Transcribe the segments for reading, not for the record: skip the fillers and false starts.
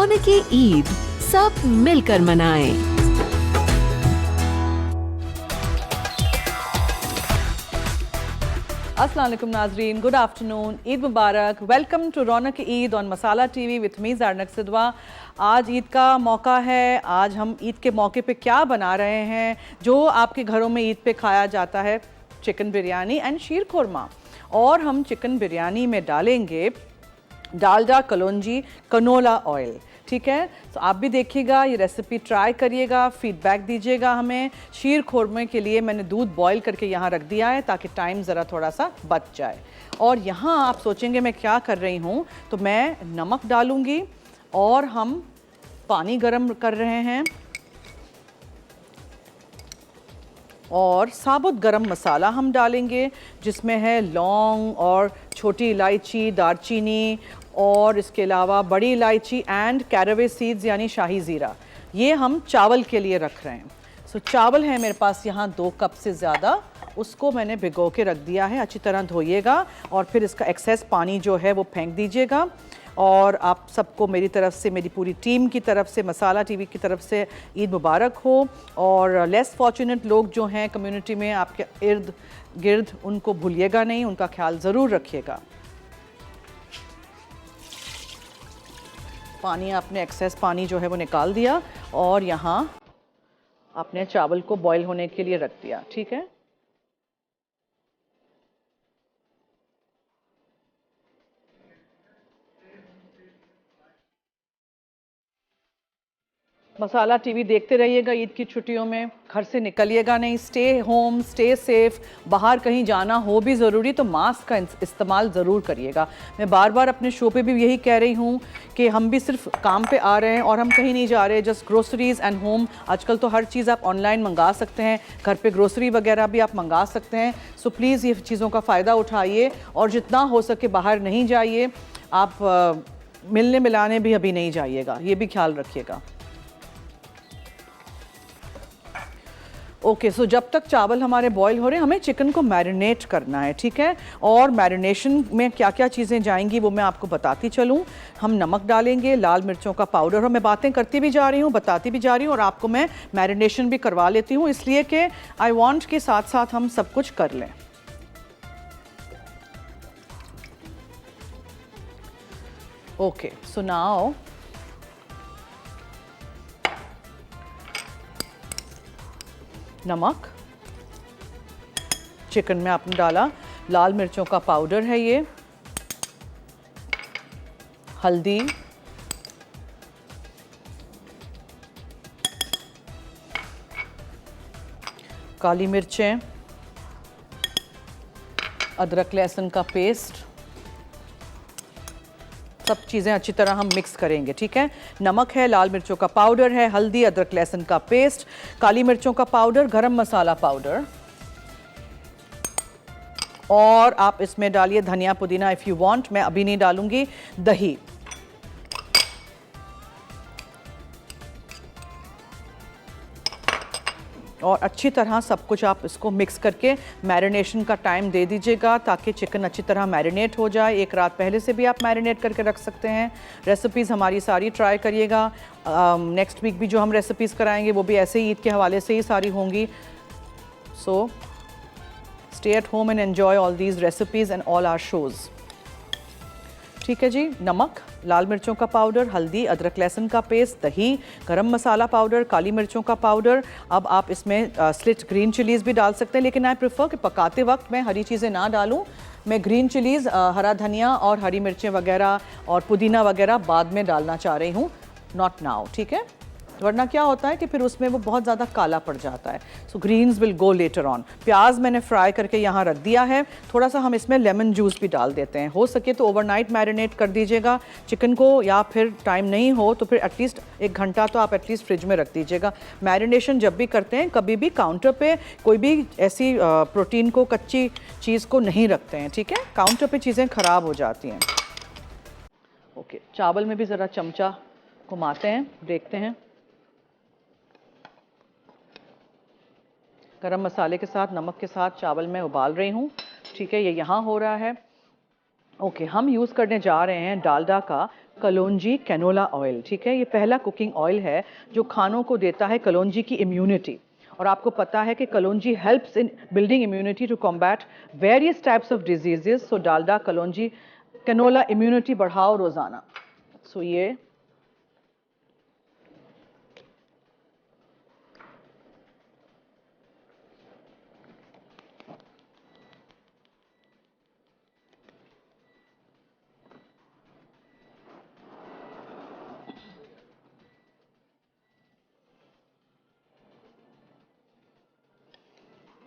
रौनक ईद सब मिलकर मनाएं। अस्सलाम वालेकुम नाजरीन, गुड आफ्टरनून, ईद मुबारक। Welcome to Raunaq Eid on Masala TV with me Zarnak Sidhwa. आज ईद का मौका है। आज हम ईद के मौके पे क्या बना रहे हैं जो आपके घरों में ईद पे खाया जाता है, चिकन बिरयानी एंड शीर खुरमा। और हम चिकन बिरयानी में डालेंगे डालडा कलौंजी कनोला ऑयल। ठीक है, तो आप भी देखिएगा, ये रेसिपी ट्राई करिएगा, फीडबैक दीजिएगा हमें। शीर खुरमे के लिए मैंने दूध बॉईल करके यहाँ रख दिया है ताकि टाइम ज़रा थोड़ा सा बच जाए। और यहाँ आप सोचेंगे मैं क्या कर रही हूँ, तो मैं नमक डालूँगी और हम पानी गरम कर रहे हैं और साबुत गरम मसाला हम डालेंगे जिसमें है लौंग और छोटी इलायची, दालचीनी और इसके अलावा बड़ी इलायची एंड कैरवे सीड्स यानी शाही ज़ीरा। ये हम चावल के लिए रख रहे हैं। सो चावल है मेरे पास यहाँ 2 कप से ज़्यादा, उसको मैंने भिगो के रख दिया है। अच्छी तरह धोइएगा और फिर इसका एक्सेस पानी जो है वो फेंक दीजिएगा। और आप सबको मेरी तरफ से, मेरी पूरी टीम की तरफ से, मसाला टीवी की तरफ से ईद मुबारक हो। और लेस फॉर्चुनेट लोग जो हैं कम्युनिटी में आपके इर्द गिर्द, उनको भूलिएगा नहीं, उनका ख्याल ज़रूर रखिएगा। पानी आपने एक्सेस पानी जो है वो निकाल दिया और यहाँ आपने चावल को बॉईल होने के लिए रख दिया। ठीक है, मसाला टीवी देखते रहिएगा ईद की छुट्टियों में, घर से निकलिएगा नहीं, स्टे होम, स्टे सेफ। बाहर कहीं जाना हो भी ज़रूरी तो मास्क का इस्तेमाल ज़रूर करिएगा। मैं बार बार अपने शो पे भी यही कह रही हूँ कि हम भी सिर्फ काम पे आ रहे हैं और हम कहीं नहीं जा रहे, जस्ट ग्रोसरीज़ एंड होम। आजकल तो हर चीज़ आप ऑनलाइन मंगा सकते हैं, घर पे ग्रोसरी वगैरह भी आप मंगा सकते हैं। सो प्लीज़ ये चीज़ों का फ़ायदा उठाइए और जितना हो सके बाहर नहीं जाइए। आप मिलने मिलाने भी अभी नहीं जाइएगा, ये भी ख्याल रखिएगा। ओके, सो जब तक चावल हमारे बॉईल हो रहे हैं, हमें चिकन को मैरिनेट करना है। ठीक है, और मैरिनेशन में क्या क्या चीज़ें जाएंगी वो मैं आपको बताती चलूँ। हम नमक डालेंगे, लाल मिर्चों का पाउडर, और मैं बातें करती भी जा रही हूँ, बताती भी जा रही हूँ और आपको मैं मैरिनेशन भी करवा लेती हूँ, इसलिए कि आई वांट के साथ साथ हम सब कुछ कर लें। ओके, सो नाउ नमक, चिकन में आपने डाला, लाल मिर्चों का पाउडर है ये, हल्दी, काली मिर्चें, अदरक लहसुन का पेस्ट, सब चीज़ें अच्छी तरह हम मिक्स करेंगे। ठीक है, नमक है, लाल मिर्चों का पाउडर है, हल्दी, अदरक लहसुन का पेस्ट, काली मिर्चों का पाउडर, गरम मसाला पाउडर, और आप इसमें डालिए धनिया पुदीना इफ़ यू वांट, मैं अभी नहीं डालूंगी। दही, और अच्छी तरह सब कुछ आप इसको मिक्स करके मैरिनेशन का टाइम दे दीजिएगा ताकि चिकन अच्छी तरह मैरिनेट हो जाए। एक रात पहले से भी आप मैरिनेट करके रख सकते हैं। रेसिपीज़ हमारी सारी ट्राई करिएगा। नेक्स्ट वीक भी जो हम रेसिपीज़ कराएंगे वो भी ऐसे ही ईद के हवाले से ही सारी होंगी। So stay at home and enjoy all these recipes and all our shows. ठीक है जी, नमक, लाल मिर्चों का पाउडर, हल्दी, अदरक लहसुन का पेस्ट, दही, गरम मसाला पाउडर, काली मिर्चों का पाउडर। अब आप इसमें स्लिट ग्रीन चिलीज़ भी डाल सकते हैं, लेकिन आई प्रेफर कि पकाते वक्त मैं हरी चीज़ें ना डालूं। मैं ग्रीन चिलीज़, हरा धनिया और हरी मिर्चें वगैरह और पुदीना वगैरह बाद में डालना चाह रही हूँ, नॉट नाउ। ठीक है, वरना क्या होता है कि फिर उसमें वो बहुत ज़्यादा काला पड़ जाता है। So greens will go later on. प्याज मैंने फ्राई करके यहाँ रख दिया है। थोड़ा सा हम इसमें लेमन जूस भी डाल देते हैं। हो सके तो ओवरनाइट मैरिनेट कर दीजिएगा चिकन को, या फिर टाइम नहीं हो तो फिर एटलीस्ट 1 घंटा तो आप एटलीस्ट फ्रिज में रख दीजिएगा। मैरिनेशन जब भी करते हैं, कभी भी काउंटर पे कोई भी ऐसी प्रोटीन को, कच्ची चीज़ को नहीं रखते हैं। ठीक है, काउंटर पे चीज़ें ख़राब हो जाती हैं। ओके, चावल में भी ज़रा चमचा घुमाते हैं, देखते हैं। गरम मसाले के साथ, नमक के साथ चावल में उबाल रही हूँ। ठीक है, ये यहाँ हो रहा है। ओके, हम यूज़ करने जा रहे हैं डालडा का कलौंजी कैनोला ऑयल। ठीक है, ये पहला कुकिंग ऑयल है जो खानों को देता है कलौंजी की इम्यूनिटी। और आपको पता है कि kalonji helps in building immunity to combat various types of diseases. So Dalda kalonji canola immunity बढ़ाओ रोज़ाना। सो ये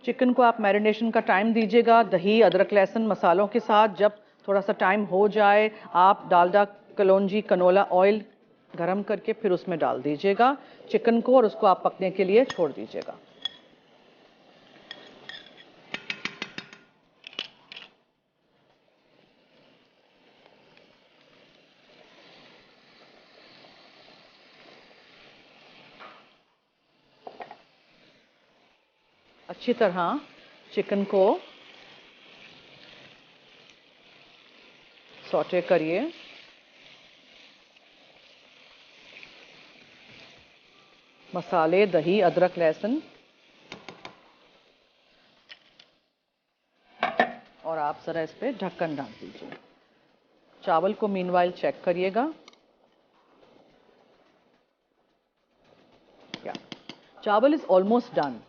चिकन को आप मैरिनेशन का टाइम दीजिएगा दही अदरक लहसुन मसालों के साथ। जब थोड़ा सा टाइम हो जाए आप डालडा कलौंजी कनोला ऑयल गरम करके फिर उसमें डाल दीजिएगा चिकन को और उसको आप पकने के लिए छोड़ दीजिएगा। अच्छी तरह चिकन को सौटे करिए। मसाले दही अदरक लहसुन और आप ज़रा इस पर ढक्कन डाल दीजिए। चावल को मीनवाइल चेक करिएगा। या चावल इज़ ऑलमोस्ट डन।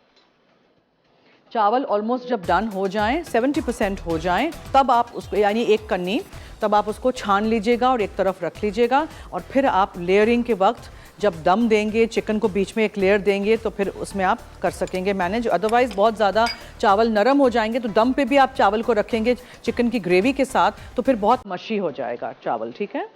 चावल ऑलमोस्ट जब डन हो जाएं 70% हो जाएं तब आप उसको यानी एक कन्नी तब आप उसको छान लीजिएगा और एक तरफ रख लीजिएगा। और फिर आप लेयरिंग के वक्त जब दम देंगे चिकन को बीच में एक लेयर देंगे तो फिर उसमें आप कर सकेंगे मैनेज। अदरवाइज़ बहुत ज़्यादा चावल नरम हो जाएंगे तो दम पे भी आप चावल को रखेंगे चिकन की ग्रेवी के साथ तो फिर बहुत मशी हो जाएगा चावल। ठीक है,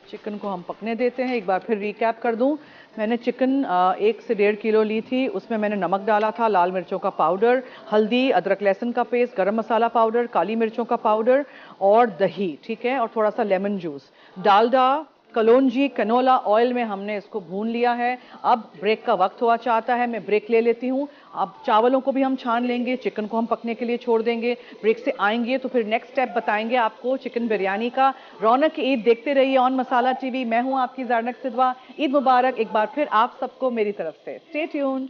चिकन को हम पकने देते हैं। एक बार फिर रिकैप कर दूं, मैंने चिकन 1 से 1.5 किलो ली थी। उसमें मैंने नमक डाला था, लाल मिर्चों का पाउडर, हल्दी, अदरक लहसुन का पेस्ट, गरम मसाला पाउडर, काली मिर्चों का पाउडर और दही। ठीक है, और थोड़ा सा lemon juice. Dalda kalonji canola oil में हमने इसको भून लिया है। अब ब्रेक का वक्त हुआ चाहता है, मैं ब्रेक ले लेती हूँ। अब चावलों को भी हम छान लेंगे, चिकन को हम पकने के लिए छोड़ देंगे। ब्रेक से आएंगे तो फिर नेक्स्ट स्टेप बताएंगे आपको चिकन बिरयानी का। रौनक ईद देखते रहिए ऑन मसाला टीवी। मैं हूँ आपकी ज़ारनक सिद्वा। ईद मुबारक एक बार फिर आप सबको मेरी तरफ से। Stay tuned.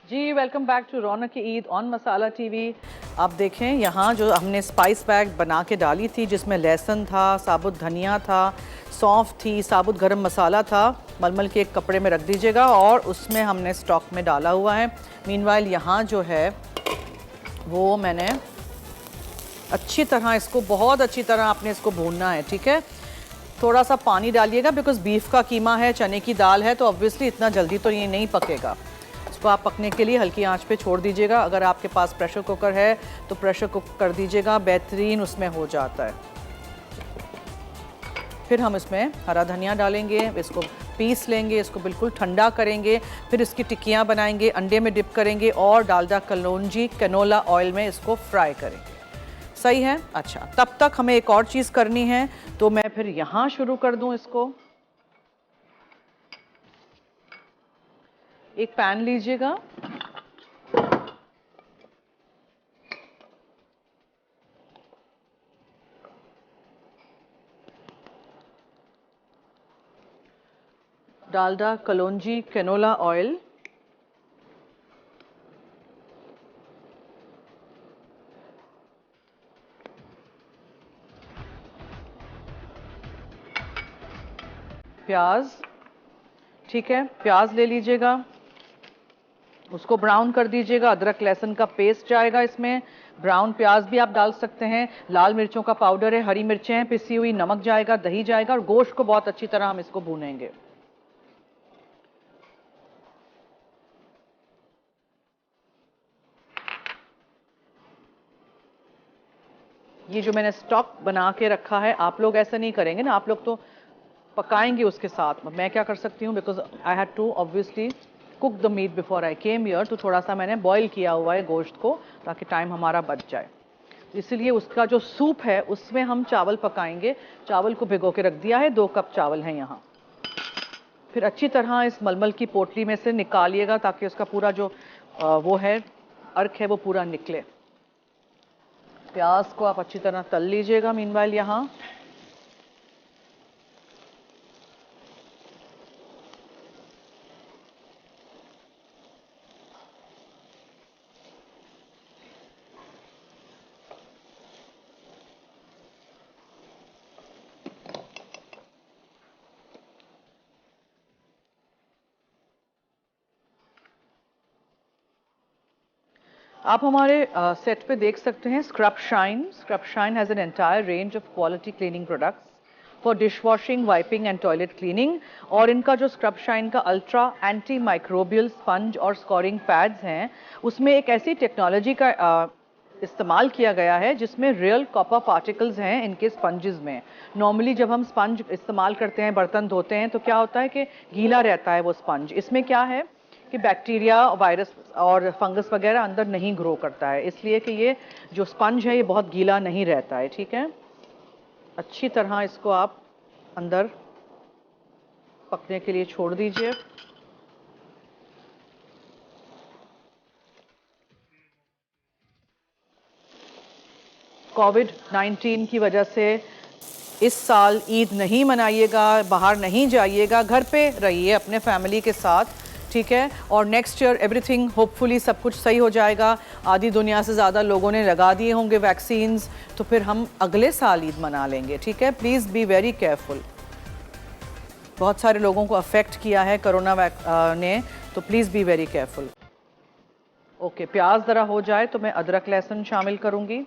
जी वेलकम बैक टू रौनक की ईद ऑन मसाला टीवी। आप देखें यहाँ जो हमने स्पाइस पैक बना के डाली थी जिसमें लहसुन था, साबुत धनिया था, सौंफ थी, साबुत गरम मसाला था। मलमल के एक कपड़े में रख दीजिएगा और उसमें हमने स्टॉक में डाला हुआ है। मीनवाइल यहाँ जो है वो मैंने अच्छी तरह इसको बहुत अच्छी तरह आपने इसको भूनना है। ठीक है, थोड़ा सा पानी डालिएगा बिकॉज बीफ का कीमा है, चने की दाल है तो ऑब्वियसली इतना जल्दी तो ये नहीं पकेगा। इसको आप पकने के लिए हल्की आंच पे छोड़ दीजिएगा। अगर आपके पास प्रेशर कुकर है तो प्रेशर कुक कर दीजिएगा, बेहतरीन उसमें हो जाता है। फिर हम इसमें हरा धनिया डालेंगे, इसको पीस लेंगे, इसको बिल्कुल ठंडा करेंगे, फिर इसकी टिक्कियाँ बनाएंगे, अंडे में डिप करेंगे और डालडा कलौंजी कैनोला ऑयल में इसको फ्राई करेंगे। सही है, अच्छा तब तक हमें एक और चीज़ करनी है तो मैं फिर यहाँ शुरू कर दूँ इसको। एक पैन लीजिएगा, डालडा कलौंजी कैनोला ऑयल प्याज, ठीक है, प्याज ले लीजिएगा, उसको ब्राउन कर दीजिएगा। अदरक लहसुन का पेस्ट जाएगा इसमें, ब्राउन प्याज भी आप डाल सकते हैं, लाल मिर्चों का पाउडर है, हरी मिर्चें हैं पिसी हुई, नमक जाएगा, दही जाएगा, और गोश्त को बहुत अच्छी तरह हम इसको भूनेंगे। ये जो मैंने स्टॉक बना के रखा है, आप लोग ऐसा नहीं करेंगे ना, आप लोग तो पकाएंगे उसके साथ। मैं क्या कर सकती हूँ, because I had to obviously cook the meat before I came here, तो थोड़ा सा मैंने बॉईल किया हुआ है गोश्त को, ताकि टाइम हमारा बच जाए। इसलिए उसका जो सूप है उसमें हम चावल पकाएंगे। चावल को भिगो के रख दिया है, 2 कप चावल हैं यहाँ। फिर अच्छी तरह इस मलमल की पोटली में से निकालिएगा, ताकि उसका पूरा जो वो है अर्क है वो पूरा निकले। प्याज को आप अच्छी तरह तल लीजिएगा मीनवाइल यहाँ। आप हमारे सेट पे देख सकते हैं scrub shine. Scrub shine has an entire range of quality cleaning products for dish washing, wiping and toilet cleaning. और इनका जो स्क्रब शाइन का अल्ट्रा एंटी माइक्रोबियल स्पंज और स्कोरिंग पैड्स हैं, उसमें एक ऐसी टेक्नोलॉजी का इस्तेमाल किया गया है जिसमें रियल कॉपर पार्टिकल्स हैं इनके स्पंजेस में। नॉर्मली जब हम स्पंज इस्तेमाल करते हैं, बर्तन धोते हैं, तो क्या होता है कि गीला रहता है वो स्पंज। इसमें क्या है कि बैक्टीरिया, वायरस और फंगस वगैरह अंदर नहीं ग्रो करता है, इसलिए कि ये जो स्पंज है ये बहुत गीला नहीं रहता है। ठीक है, अच्छी तरह इसको आप अंदर पकने के लिए छोड़ दीजिए। कोविड-19 की वजह से इस साल ईद नहीं मनाइएगा, बाहर नहीं जाइएगा, घर पे रहिए अपने फैमिली के साथ, ठीक है। और नेक्स्ट ईयर एवरीथिंग होपफुली सब कुछ सही हो जाएगा। आधी दुनिया से ज़्यादा लोगों ने लगा दिए होंगे वैक्सीन्स, तो फिर हम अगले साल ईद मना लेंगे, ठीक है। Please be very careful. बहुत सारे लोगों को अफेक्ट किया है कोरोना ने, तो please be very careful. Okay, प्याज ज़रा हो जाए तो मैं अदरक लहसुन शामिल करूँगी।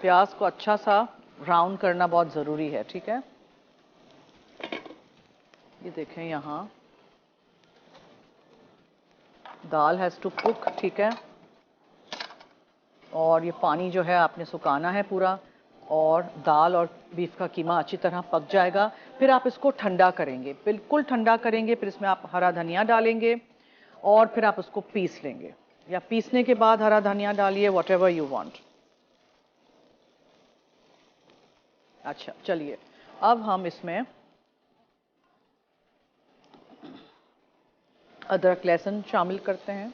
प्याज को अच्छा सा ब्राउन करना बहुत ज़रूरी है, ठीक है। ये देखें यहाँ दाल हैज़ टू कुक, ठीक है। और ये पानी जो है आपने सुखाना है पूरा, और दाल और बीफ का कीमा अच्छी तरह पक जाएगा। फिर आप इसको ठंडा करेंगे, बिल्कुल ठंडा करेंगे। फिर इसमें आप हरा धनिया डालेंगे और फिर आप उसको पीस लेंगे, या पीसने के बाद हरा धनिया डालिए, वॉट एवर यू वॉन्ट। अच्छा, चलिए अब हम इसमें अदरक लहसुन शामिल करते हैं।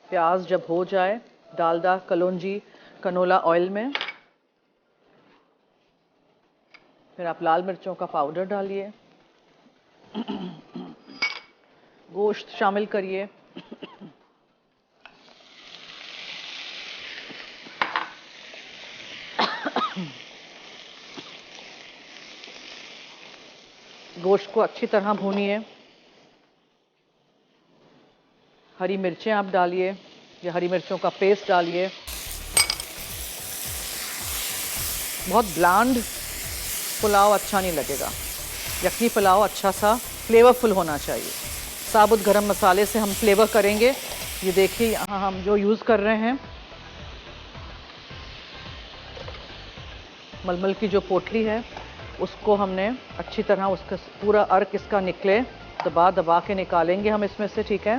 प्याज जब हो जाए, डालडा कलौंजी कनोला ऑयल में, फिर आप लाल मिर्चों का पाउडर डालिए, गोश्त शामिल करिए, गोश्त को अच्छी तरह भूनिए। हरी मिर्चें आप डालिए, या हरी मिर्चों का पेस्ट डालिए। बहुत ब्लैंड पुलाव अच्छा नहीं लगेगा, यखनी पुलाव अच्छा सा फ्लेवरफुल होना चाहिए। साबुत गरम मसाले से हम फ्लेवर करेंगे। ये देखिए यहाँ हम जो यूज़ कर रहे हैं, मलमल की जो पोटली है उसको हमने अच्छी तरह, उसका पूरा अर्क इसका निकले, दबा दबा के निकालेंगे हम इसमें से, ठीक है।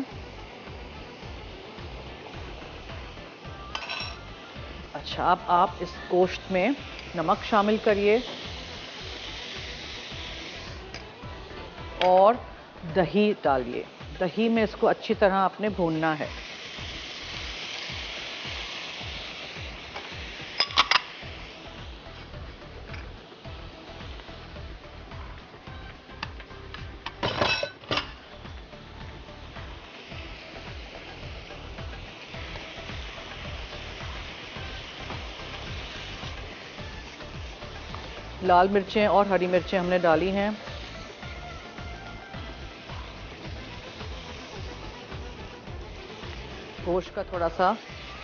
अच्छा, अब आप इस गोश्त में नमक शामिल करिए, और दही डालिए। दही में इसको अच्छी तरह आपने भूनना है। लाल मिर्चें और हरी मिर्चें हमने डाली हैं। गोश्त का थोड़ा सा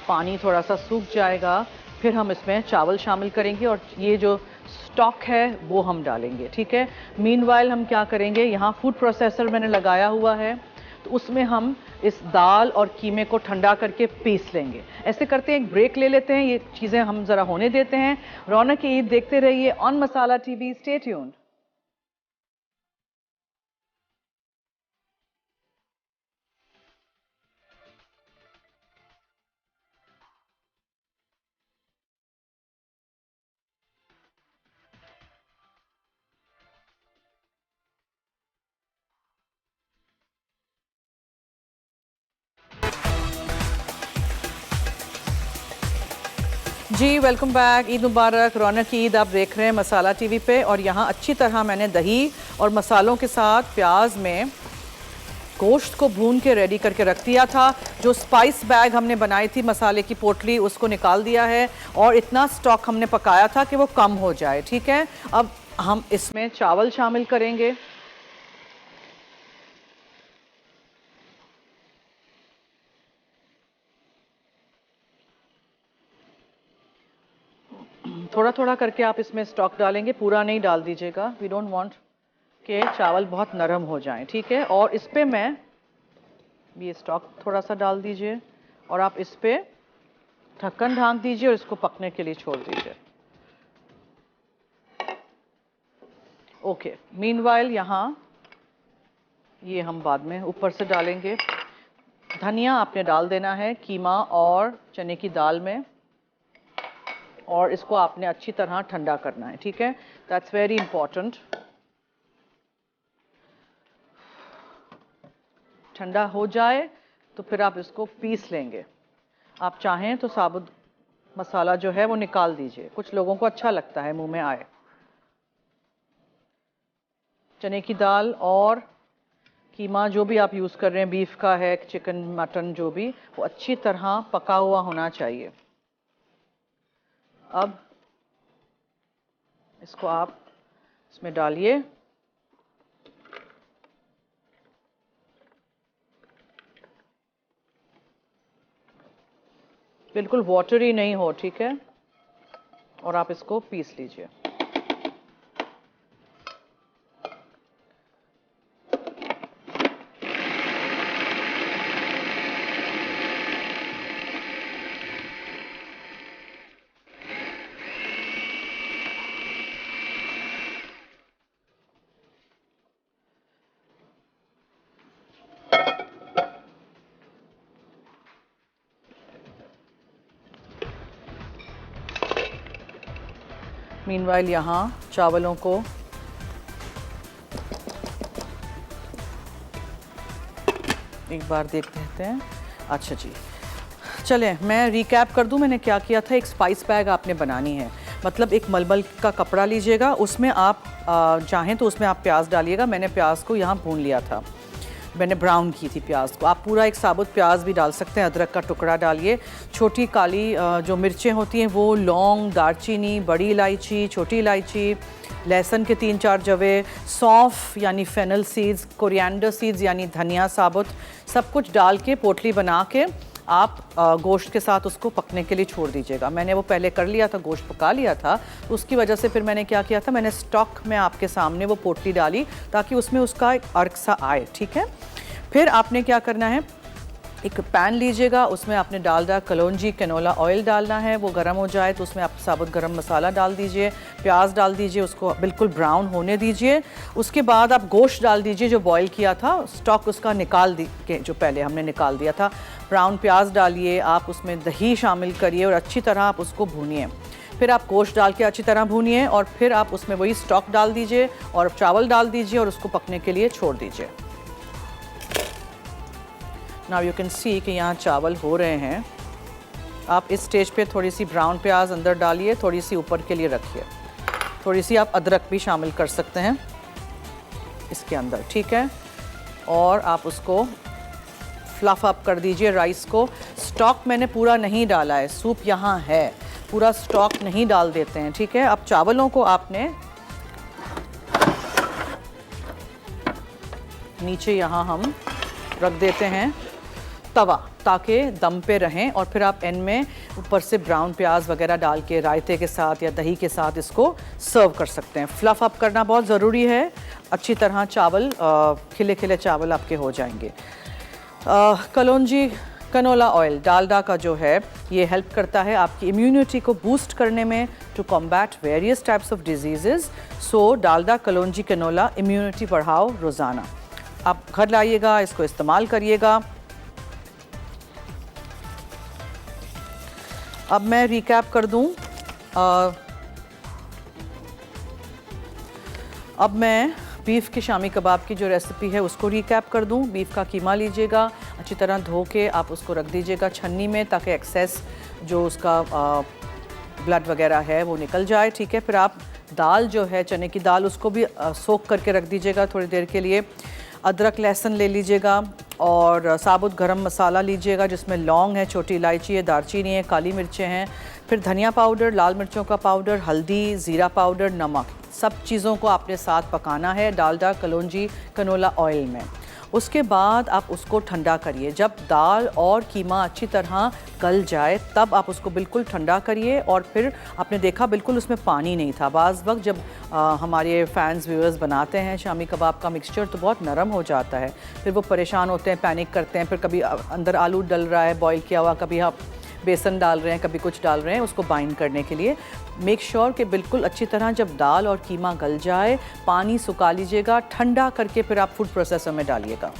पानी थोड़ा सा सूख जाएगा, फिर हम इसमें चावल शामिल करेंगे और ये जो स्टॉक है वो हम डालेंगे, ठीक है। मीनवाइल हम क्या करेंगे, यहाँ फूड प्रोसेसर मैंने लगाया हुआ है, तो उसमें हम इस दाल और कीमे को ठंडा करके पीस लेंगे। ऐसे करते हैं, एक ब्रेक ले लेते हैं, ये चीज़ें हम ज़रा होने देते हैं। रौनक ईद देखते रहिए on Masala TV, stay tuned. जी वेलकम बैक, ईद मुबारक। रौनक ईद आप देख रहे हैं मसाला टीवी पे, और यहाँ अच्छी तरह मैंने दही और मसालों के साथ प्याज में गोश्त को भून के रेडी करके रख दिया था। जो स्पाइस बैग हमने बनाई थी मसाले की पोटली, उसको निकाल दिया है, और इतना स्टॉक हमने पकाया था कि वो कम हो जाए, ठीक है। अब हम इसमें चावल शामिल करेंगे। थोड़ा थोड़ा करके आप इसमें स्टॉक डालेंगे, पूरा नहीं डाल दीजिएगा। वी डोंट वांट कि चावल बहुत नरम हो जाएं, ठीक है। और इस पे मैं ये स्टॉक थोड़ा सा डाल दीजिए, और आप इस पे ढक्कन ढांक दीजिए और इसको पकने के लिए छोड़ दीजिए। ओके, मीनवाइल यहाँ ये हम बाद में ऊपर से डालेंगे। धनिया आपने डाल देना है कीमा और चने की दाल में, और इसको आपने अच्छी तरह ठंडा करना है, ठीक है। That's very important. ठंडा हो जाए तो फिर आप इसको पीस लेंगे। आप चाहें तो साबुत मसाला जो है वो निकाल दीजिए, कुछ लोगों को अच्छा लगता है मुंह में आए। चने की दाल और कीमा जो भी आप यूज़ कर रहे हैं, बीफ का है, चिकन, मटन, जो भी, वो अच्छी तरह पका हुआ होना चाहिए। अब इसको आप इसमें डालिए। बिल्कुल वाटरी नहीं हो, ठीक है, और आप इसको पीस लीजिए। मीनवाइल यहाँ चावलों को एक बार देख लेते हैं। अच्छा जी, चलें मैं रिकैप कर दूं मैंने क्या किया था। एक स्पाइस बैग आपने बनानी है, मतलब एक मलमल का कपड़ा लीजिएगा, उसमें आप चाहें तो उसमें आप प्याज डालिएगा। मैंने प्याज को यहाँ भून लिया था, मैंने ब्राउन की थी प्याज को। आप पूरा एक साबुत प्याज भी डाल सकते हैं, अदरक का टुकड़ा डालिए। छोटी काली जो मिर्चें होती हैं वो, लौंग, दालचीनी, बड़ी इलायची, छोटी इलायची, लहसुन के 3-4 जवे, सौंफ यानी फेनल सीड्स, कोरिएंडर सीड्स यानी धनिया साबुत, सब कुछ डाल के पोटली बना के आप गोश्त के साथ उसको पकने के लिए छोड़ दीजिएगा। मैंने वो पहले कर लिया था, गोश्त पका लिया था, तो उसकी वजह से फिर मैंने क्या किया था, मैंने स्टॉक में आपके सामने वो पोटली डाली ताकि उसमें उसका एक अर्क सा आए, ठीक है। फिर आपने क्या करना है, एक पैन लीजिएगा, उसमें आपने डालडा, कलौंजी, कैनोला ऑयल डालना है। वो गर्म हो जाए तो उसमें आप साबुत गरम मसाला डाल दीजिए, प्याज डाल दीजिए, उसको बिल्कुल ब्राउन होने दीजिए। उसके बाद आप गोश्त डाल दीजिए जो बॉईल किया था, स्टॉक उसका निकाल के जो पहले हमने निकाल दिया था। ब्राउन प्याज डालिए, आप उसमें दही शामिल करिए और अच्छी तरह आप उसको भूनिए। फिर आप गोश्त डाल के अच्छी तरह भूनिए और फिर आप उसमें वही स्टॉक डाल दीजिए और चावल डाल दीजिए और उसको पकने के लिए छोड़ दीजिए। नाउ यू कैन सी कि यहाँ चावल हो रहे हैं। आप इस स्टेज पे थोड़ी सी ब्राउन प्याज अंदर डालिए, थोड़ी सी ऊपर के लिए रखिए, थोड़ी सी आप अदरक भी शामिल कर सकते हैं इसके अंदर, ठीक है। और आप उसको फ्लफ अप कर दीजिए राइस को। स्टॉक मैंने पूरा नहीं डाला है, सूप यहाँ है, पूरा स्टॉक नहीं डाल देते हैं, ठीक है। अब चावलों को आपने नीचे यहाँ हम रख देते हैं तवा, ताकि दम पे रहें, और फिर आप एंड में ऊपर से ब्राउन प्याज वगैरह डाल के रायते के साथ या दही के साथ इसको सर्व कर सकते हैं। फ्लफ अप करना बहुत ज़रूरी है, अच्छी तरह चावल खिले खिले चावल आपके हो जाएंगे। कलौंजी कनोला ऑयल डालडा का जो है ये हेल्प करता है आपकी इम्यूनिटी को बूस्ट करने में, to combat various types of disease. So Dalda कलौंजी कनोला इम्यूनिटी बढ़ाओ रोज़ाना। आप घर लाइएगा, इसको इस्तेमाल करिएगा। अब मैं रिकैप कर दूं, अब मैं बीफ के शामी कबाब की जो रेसिपी है उसको रिकैप कर दूं। बीफ का कीमा लीजिएगा, अच्छी तरह धो के आप उसको रख दीजिएगा छन्नी में, ताकि एक्सेस जो उसका ब्लड वगैरह है वो निकल जाए, ठीक है। फिर आप दाल जो है चने की दाल, उसको भी सोक करके रख दीजिएगा थोड़ी देर के लिए। अदरक लहसुन ले लीजिएगा और साबुत गरम मसाला लीजिएगा, जिसमें लौंग है, छोटी इलायची है, दालचीनी है, काली मिर्चें हैं, फिर धनिया पाउडर, लाल मिर्चों का पाउडर, हल्दी, ज़ीरा पाउडर, नमक। सब चीज़ों को आपने साथ पकाना है डालडा कलौंजी कनोला ऑयल में। उसके बाद आप उसको ठंडा करिए। जब दाल और कीमा अच्छी तरह गल जाए तब आप उसको बिल्कुल ठंडा करिए। और फिर आपने देखा बिल्कुल उसमें पानी नहीं था। बाज़ वक्त जब हमारे फैंस व्यूअर्स बनाते हैं शामी कबाब का मिक्सचर तो बहुत नरम हो जाता है, फिर वो परेशान होते हैं, पैनिक करते हैं, फिर कभी अंदर आलू डल रहा है बॉईल किया हुआ, कभी आप बेसन डाल रहे हैं, कभी कुछ डाल रहे हैं उसको बाइंड करने के लिए। मेक श्योर कि बिल्कुल अच्छी तरह जब दाल और कीमा गल जाए पानी सुखा लीजिएगा, ठंडा करके फिर आप फूड प्रोसेसर में डालिएगा।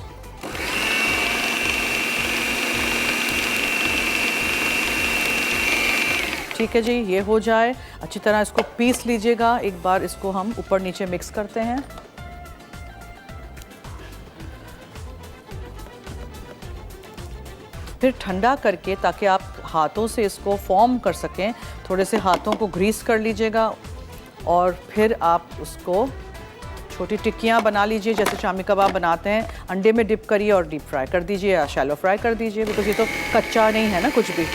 ठीक है जी, ये हो जाए अच्छी तरह इसको पीस लीजिएगा। एक बार इसको हम ऊपर नीचे मिक्स करते हैं। फिर ठंडा करके, ताकि आप हाथों से इसको फॉर्म कर सकें, थोड़े से हाथों को ग्रीस कर लीजिएगा और फिर आप उसको छोटी टिक्कियाँ बना लीजिए जैसे शामी कबाब बनाते हैं। अंडे में डिप करिए और डीप फ्राई कर दीजिए या शैलो फ्राई कर दीजिए, बिकॉज ये तो कच्चा नहीं है ना कुछ भी।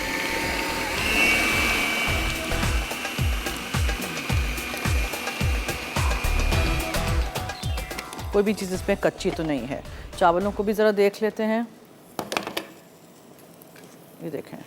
कोई भी चीज़ इसमें कच्ची तो नहीं है। चावलों को भी ज़रा देख लेते हैं, ये देखें।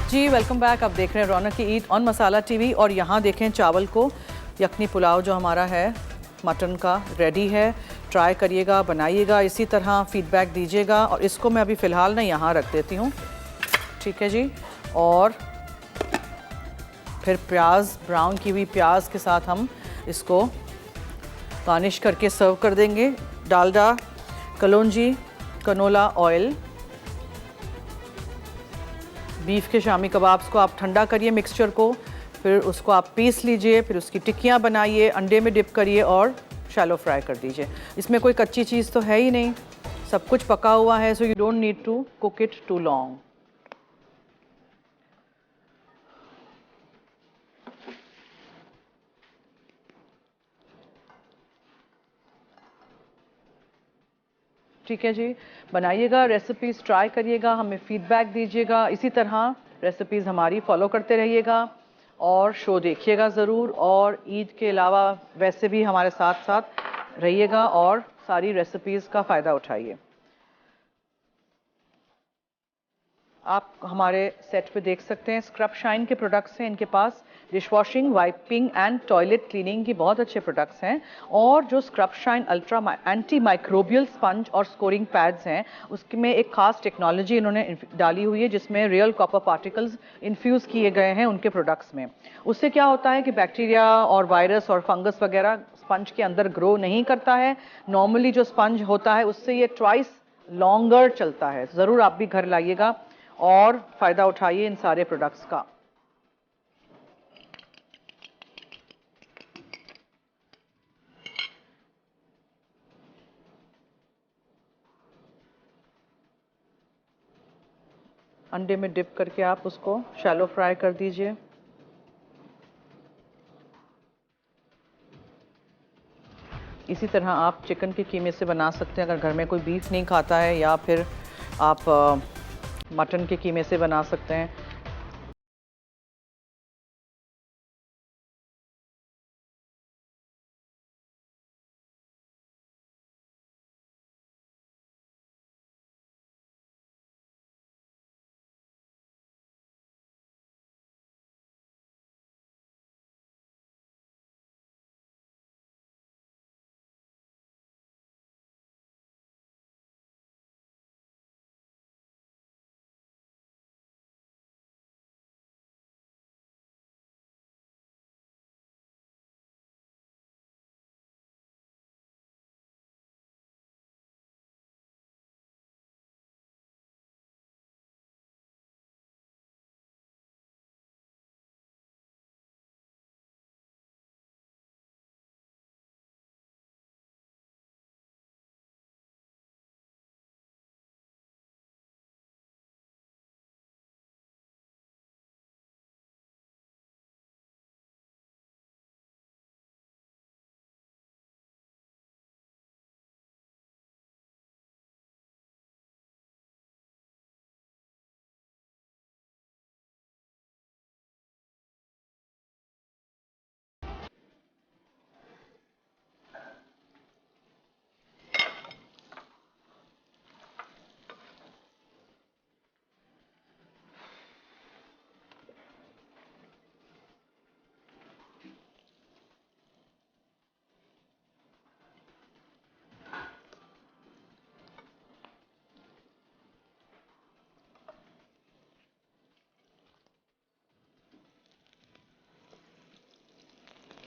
जी वेलकम बैक। आप देख रहे हैं रौनक की ईद ऑन मसाला टीवी और यहाँ देखें चावल को, यखनी पुलाव जो हमारा है मटन का रेडी है। ट्राई करिएगा, बनाइएगा, इसी तरह फीडबैक दीजिएगा। और इसको मैं अभी फ़िलहाल ना यहाँ रख देती हूँ, ठीक है जी। और फिर प्याज, ब्राउन की हुई प्याज के साथ हम इसको गार्निश करके सर्व कर देंगे। डालडा, कलौंजी, कनोला ऑयल। बीफ के शामी कबाब्स को आप ठंडा करिए मिक्सचर को, फिर उसको आप पीस लीजिए, फिर उसकी टिक्कियाँ बनाइए, अंडे में डिप करिए और शैलो फ्राई कर दीजिए। इसमें कोई कच्ची चीज़ तो है ही नहीं, सब कुछ पका हुआ है, so you don't need to cook it too long. ठीक है जी, बनाइएगा, रेसिपीज़ ट्राई करिएगा, हमें फीडबैक दीजिएगा। इसी तरह रेसिपीज़ हमारी फॉलो करते रहिएगा और शो देखिएगा ज़रूर। और ईद के अलावा वैसे भी हमारे साथ साथ रहिएगा और सारी रेसिपीज़ का फ़ायदा उठाइए। आप हमारे सेट पे देख सकते हैं स्क्रब शाइन के प्रोडक्ट्स हैं इनके पास। Dish washing, wiping and toilet cleaning की बहुत अच्छे प्रोडक्ट्स हैं। और जो scrub shine ultra anti microbial sponge और स्कोरिंग पैड्स हैं, उसमें एक खास टेक्नोलॉजी इन्होंने डाली हुई है जिसमें रियल कॉपर पार्टिकल्स इन्फ्यूज़ किए गए हैं उनके प्रोडक्ट्स में। उससे क्या होता है कि बैक्टीरिया और वायरस और फंगस वगैरह स्पंज के अंदर ग्रो नहीं करता है। नॉर्मली जो स्पंज होता है उससे ये ट्वाइस लॉन्गर चलता है। ज़रूर आप भी घर लाइएगा और फ़ायदा उठाइए इन सारे प्रोडक्ट्स का। अंडे में डिप करके आप उसको शैलो फ्राई कर दीजिए। इसी तरह आप चिकन के कीमे से बना सकते हैं अगर घर में कोई बीफ नहीं खाता है, या फिर आप मटन के कीमे से बना सकते हैं।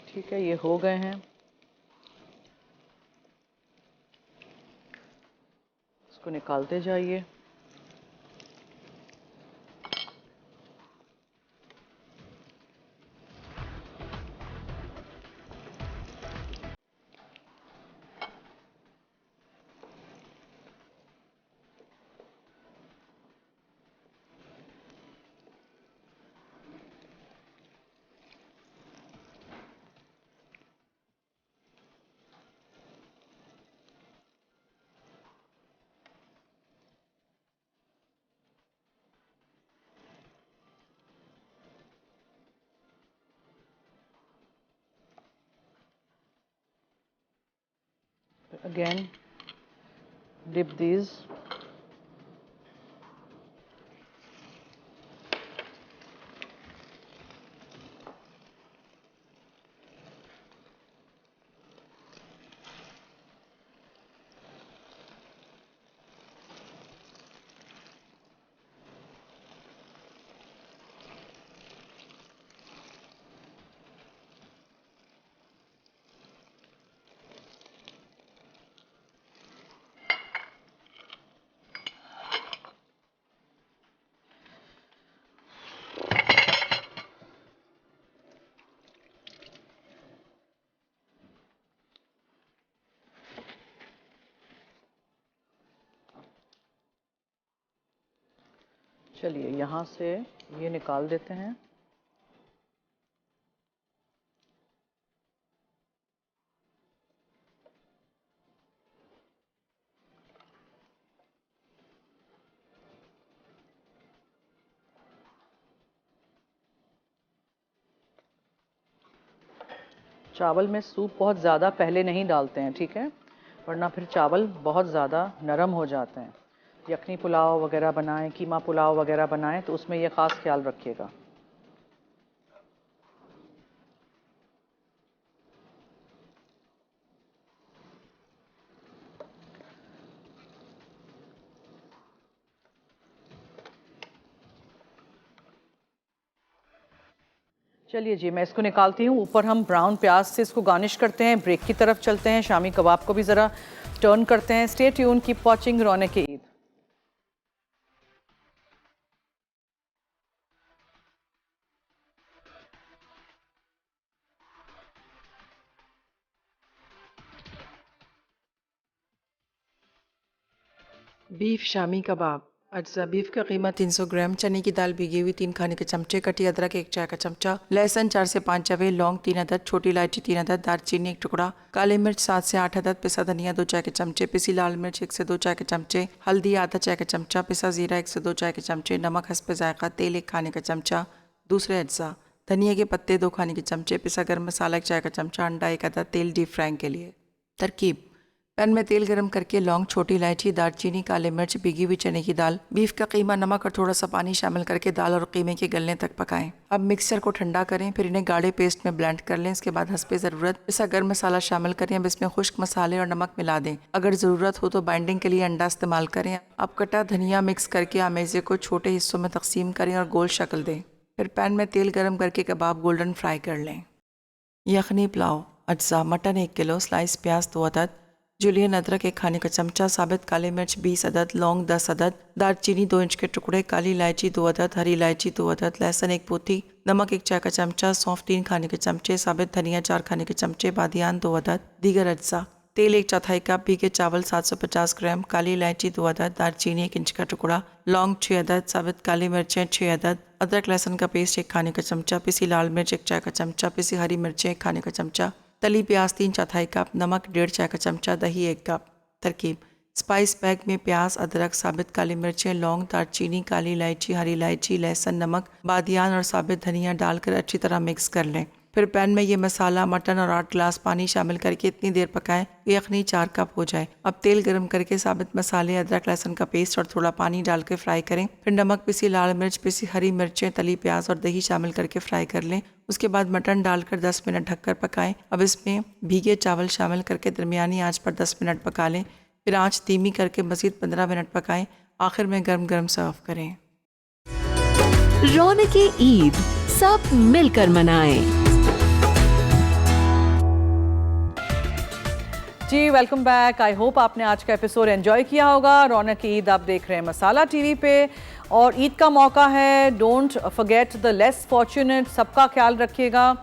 ठीक है, ये हो गए हैं। इसको निकालते जाइए। Again, dip these. चलिए यहाँ से ये निकाल देते हैं। चावल में सूप बहुत ज़्यादा पहले नहीं डालते हैं, ठीक है, वरना फिर चावल बहुत ज़्यादा नरम हो जाते हैं। यखनी पुलाव वगैरह बनाएं, कीमा पुलाव वगैरह बनाएं तो उसमें ये ख़ास ख्याल रखिएगा। चलिए जी, मैं इसको निकालती हूँ। ऊपर हम ब्राउन प्याज से इसको गार्निश करते हैं। ब्रेक की तरफ चलते हैं, शामी कबाब को भी ज़रा टर्न करते हैं। स्टे ट्यून, कीप वॉचिंग रौनक ईद। बीफ शामी कबाब। अज्जा बीफ का कीमत 300 ग्राम, चने की दाल भिगी हुई 3 खाने के चमचे, कटी अदरक 1 चाय का चमचा, लहसुन 4 से 5 चवे, लौंग 3 अदद, छोटी इलायची 3 अदद, दालचीनी 1 टुकड़ा, काली मिर्च 7 से 8 अदद, पिसा धनिया 2 चाय के चमचे, पिसी लाल मिर्च 1 से 2 चाय के चमचे, हल्दी आधा चाय का चमचा, पिसा जीरा 1 से 2 चाय के चमचे, नमक हस्ब जायका, तेल 1 खाने का चमचा। दूसरे अज्जा: धनिया के पत्ते 2 खाने के चमचे, पिसा गर्म मसाला 1 चाय का चमचा, अंडा 1 अदद, तेल डीप फ्राइंग के लिए। तरकीब: पैन में तेल गरम करके लौंग, छोटी इलायची, दालचीनी, काले मिर्च, भीगी हुई चने की दाल, बीफ का कीमा, नमक और थोड़ा सा पानी शामिल करके दाल और कीमे के गलने तक पकाएं। अब मिक्सचर को ठंडा करें, फिर इन्हें गाढ़े पेस्ट में ब्लेंड कर लें। इसके बाद हस्बे ज़रूरत पिसा गर्म मसाला शामिल करें। अब इसमें खुश्क मसाले और नमक मिला दें। अगर ज़रूरत हो तो बाइंडिंग के लिए अंडा इस्तेमाल करें। अब कटा धनिया मिक्स करके आमेज़े को छोटे हिस्सों में तकसीम करें और गोल शक्ल दें। फिर पैन में तेल गर्म करके कबाब गोल्डन फ्राई कर लें। यखनी पुलाव। अज्जा: मटन 1 किलो, स्लाइस प्याज 2 अदद, जुलियन अदरक 1 खाने का चमचा, साबित काली मिर्च 20 अदद, लौंग 10 अदद, दालचीनी 2 इंच के टुकड़े, काली इलायची 2 अदद, हरी इलायची 2 अदद, लहसुन 1 पोथी, नमक 1 चाय का चमचा, सौंफ 3 खाने के चमचे, साबित धनिया 4 खाने के चमचे, बादियान 2 अदद। दीगर अज्जा: तेल 1/4 कप, भीगे चावल 750 ग्राम, काली इलायची 2 अदद, दालचीनी 1 इंच का टुकड़ा, लौंग 6 अदद, साबित काली मिर्चें 6 अदद, अदरक लहसुन का पेस्ट 1 खाने का चमचा, पिसी लाल मिर्च 1 चाय का चमचा, पिसी हरी मिर्चें 1 खाने का चमचा, तली प्याज 3/4 कप, नमक 1.5 चाय का चमचा, दही 1 कप। तरकीब: स्पाइस बैग में प्याज, अदरक, साबित काली मिर्चें, लौंग, दालचीनी, काली इलायची, हरी इलायची, लहसुन, नमक, बादियान और साबित धनिया डालकर अच्छी तरह मिक्स कर लें। फिर पैन में ये मसाला, मटन और 8 गिलास पानी शामिल करके इतनी देर पकाएं कि यखनी 4 कप हो जाए। अब तेल गर्म करके साबित मसाले, अदरक लहसुन का पेस्ट और थोड़ा पानी डालकर फ्राई करें। फिर नमक, पिसी लाल मिर्च, पिसी हरी मिर्चें, तली प्याज और दही शामिल करके फ्राई कर लें। उसके बाद मटन डालकर 10 मिनट ढककर पकाएं। अब इसमें भीगे चावल शामिल करके दरमियानी आंच पर 10 मिनट पका लें। फिर आंच धीमी करके मज़ीद 15 मिनट पकाएं। आखिर में गर्म गर्म सर्व करें। रौनक ईद, सब मिलकर मनाएं। जी वेलकम बैक। आई होप आपने आज का एपिसोड एंजॉय किया होगा। रौनक ईद आप देख रहे हैं मसाला टीवी पे, और ईद का मौका है। Don't forget the less fortunate. सबका ख्याल रखिएगा,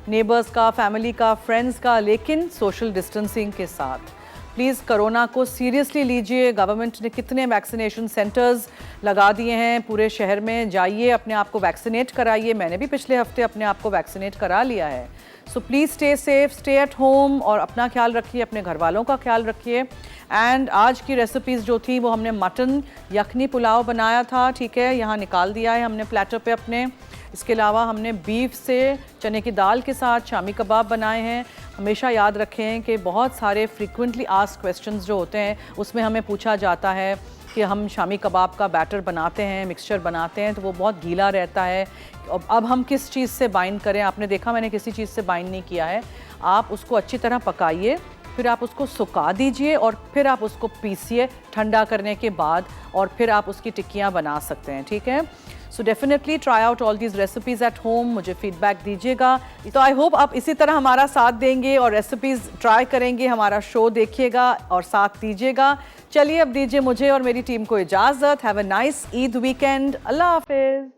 नेबर्स का, फैमिली का, फ्रेंड्स का, लेकिन सोशल डिस्टेंसिंग के साथ। प्लीज़ कोरोना को सीरियसली लीजिए। गवर्नमेंट ने कितने वैक्सीनेशन सेंटर्स लगा दिए हैं पूरे शहर में। जाइए, अपने आप को वैक्सीनेट कराइए। मैंने भी पिछले हफ्ते अपने आप को वैक्सीनेट करा लिया है। So please stay safe, stay at home और अपना ख्याल रखिए, अपने घर वालों का ख्याल रखिए। एंड आज की रेसिपीज़ जो थी वो हमने मटन यखनी पुलाव बनाया था, ठीक है, यहाँ निकाल दिया है हमने प्लेटर पे अपने। इसके अलावा हमने बीफ से चने की दाल के साथ शामी कबाब बनाए हैं। हमेशा याद रखें कि बहुत सारे फ्रीक्वेंटली आस्क्ड क्वेश्चंस जो होते हैं उसमें हमें पूछा जाता है कि हम शामी कबाब का बैटर बनाते हैं, मिक्सचर बनाते हैं, तो वो बहुत गीला रहता है। अब हम किस चीज़ से बाइंड करें? आपने देखा मैंने किसी चीज़ से बाइंड नहीं किया है। आप उसको अच्छी तरह पकाइए, फिर आप उसको सुखा दीजिए और फिर आप उसको पीसिए ठंडा करने के बाद, और फिर आप उसकी टिक्कियाँ बना सकते हैं, ठीक है। So definitely try out all these recipes at home, मुझे फीडबैक दीजिएगा। तो आई होप आप इसी तरह हमारा साथ देंगे और रेसिपीज़ ट्राई करेंगे, हमारा शो देखिएगा और साथ दीजिएगा। चलिए अब दीजिए मुझे और मेरी टीम को इजाज़त। Have a nice Eid weekend. Allah हाफिज़।